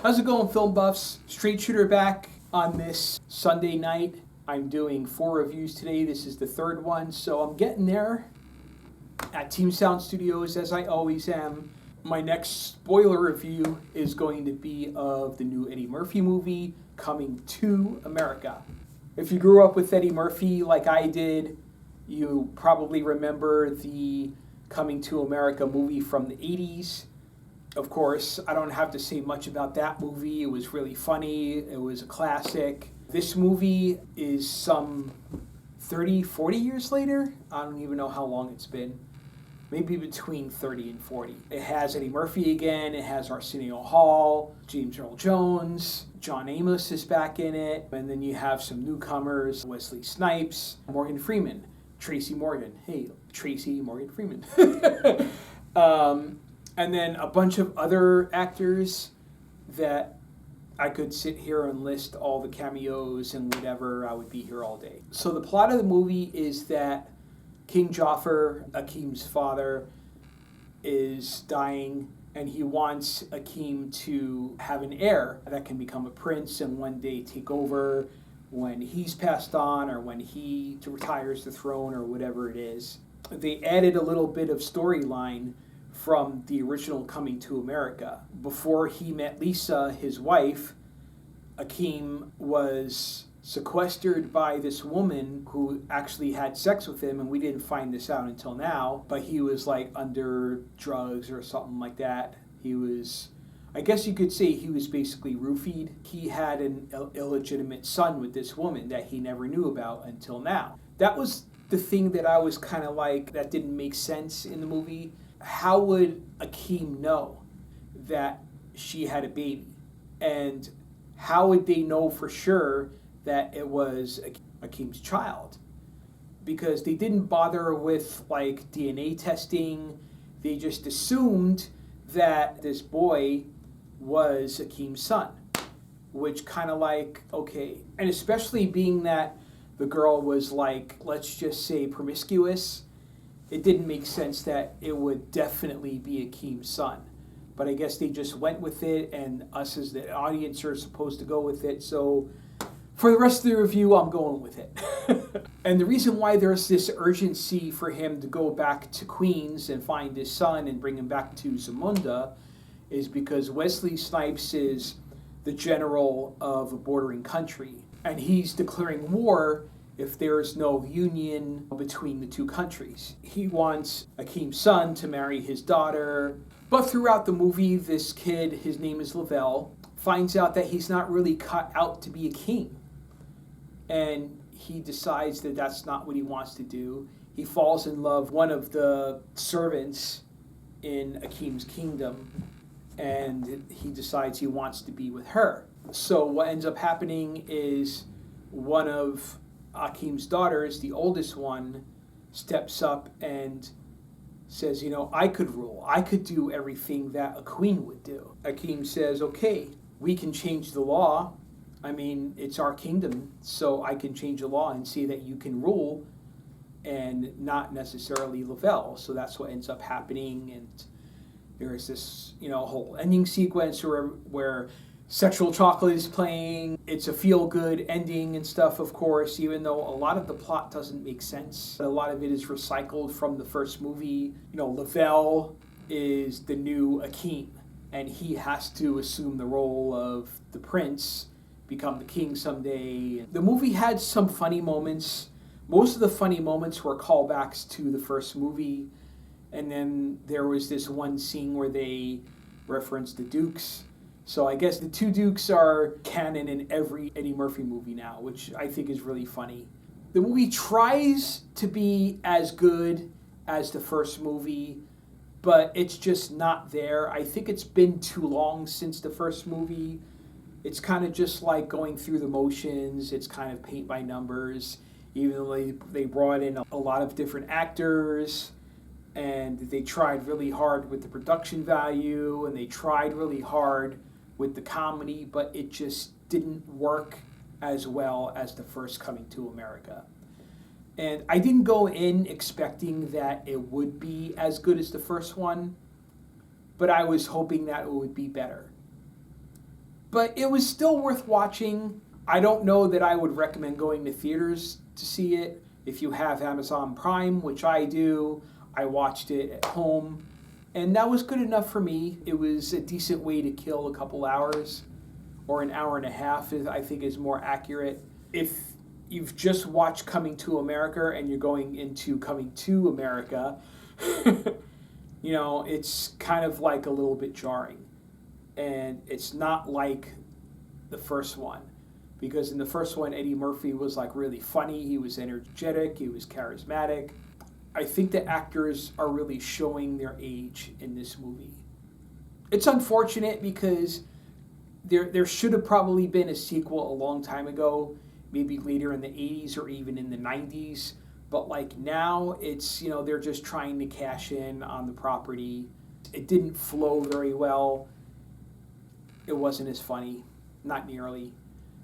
How's it going, film buffs? Straight Shooter back on this Sunday night. I'm doing 4 reviews today. This is the third one, so I'm getting there at Team Sound Studios as I always am. My next spoiler review is going to be of the new Eddie Murphy movie, Coming to America. If you grew up with Eddie Murphy like I did, you probably remember the Coming to America movie from the 80s. Of course, I don't have to say much about that movie. It was really funny. It was a classic. This movie is some 30, 40 years later. I don't even know how long it's been. Maybe between 30 and 40. It has Eddie Murphy again. It has Arsenio Hall, James Earl Jones, John Amos is back in it. And then you have some newcomers, Wesley Snipes, Morgan Freeman, Tracy Morgan. Hey, Tracy Morgan Freeman. And then a bunch of other actors that I could sit here and list all the cameos and whatever. I would be here all day. So the plot of the movie is that King Jafar, Akeem's father, is dying, and he wants Akeem to have an heir that can become a prince and one day take over when he's passed on or when he retires the throne or whatever it is. They added a little bit of storyline from the original Coming to America. Before he met Lisa, his wife, Akeem was sequestered by this woman who actually had sex with him, and we didn't find this out until now, but he was like under drugs or something like that. He was, I guess you could say he was basically roofied. He had an illegitimate son with this woman that he never knew about until now. That was the thing that I was kind of like, that didn't make sense in the movie. How would Akeem know that she had a baby? And how would they know for sure that it was Akeem's child? Because they didn't bother with like DNA testing. They just assumed that this boy was Akeem's son, which kind of like, okay. And especially being that the girl was like, let's just say promiscuous, it didn't make sense that it would definitely be Akeem's son. But I guess they just went with it, and us as the audience are supposed to go with it. So for the rest of the review, I'm going with it. And the reason why there's this urgency for him to go back to Queens and find his son and bring him back to Zamunda is because Wesley Snipes is the general of a bordering country, and he's declaring war if there is no union between the two countries. He wants Akeem's son to marry his daughter. But throughout the movie, this kid, his name is Lavelle, finds out that he's not really cut out to be a king. And he decides that that's not what he wants to do. He falls in love with one of the servants in Akeem's kingdom, and he decides he wants to be with her. So what ends up happening is one of Akeem's daughters, the oldest one, steps up and says, you know, I could rule. I could do everything that a queen would do. Akeem says, okay, we can change the law. I mean, it's our kingdom, so I can change the law and say that you can rule and not necessarily Lavelle. So that's what ends up happening. And there's this, you know, whole ending sequence where Sexual Chocolate is playing. It's a feel-good ending and stuff, of course, even though a lot of the plot doesn't make sense. A lot of it is recycled from the first movie. You know, Lavelle is the new Akeem, and he has to assume the role of the prince, become the king someday. The movie had some funny moments. Most of the funny moments were callbacks to the first movie, and then there was this one scene where they referenced the Dukes. So I guess the two Dukes are canon in every Eddie Murphy movie now, which I think is really funny. The movie tries to be as good as the first movie, but it's just not there. I think it's been too long since the first movie. It's kind of just like going through the motions. It's kind of paint by numbers, even though they brought in a lot of different actors, and they tried really hard with the production value, and they tried really hard with the comedy, but it just didn't work as well as the first Coming to America. And I didn't go in expecting that it would be as good as the first one, but I was hoping that it would be better. But it was still worth watching. I don't know that I would recommend going to theaters to see it. If you have Amazon Prime, which I do, I watched it at home. And that was good enough for me. It was a decent way to kill a couple hours, or an hour and a half, I think is more accurate. If you've just watched Coming to America and you're going into Coming to America, you know, it's kind of like a little bit jarring. And it's not like the first one. Because in the first one, Eddie Murphy was like really funny, he was energetic, he was charismatic. I think the actors are really showing their age in this movie. It's unfortunate because there should have probably been a sequel a long time ago, maybe later in the 80s or even in the 90s. But like now, it's, you know, they're just trying to cash in on the property. It didn't flow very well. It wasn't as funny, not nearly.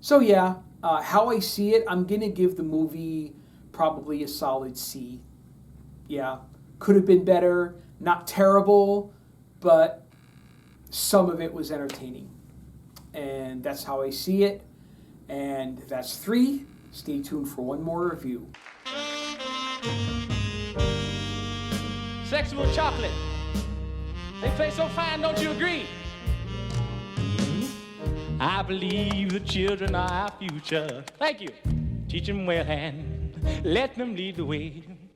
So yeah, how I see it, I'm going to give the movie probably a solid C. Yeah, could have been better, not terrible, but some of it was entertaining. And that's how I see it. And that's 3. Stay tuned for one more review. Sexual chocolate. They play so fine, don't you agree? I believe the children are our future. Thank you. Teach them well and let them lead the way.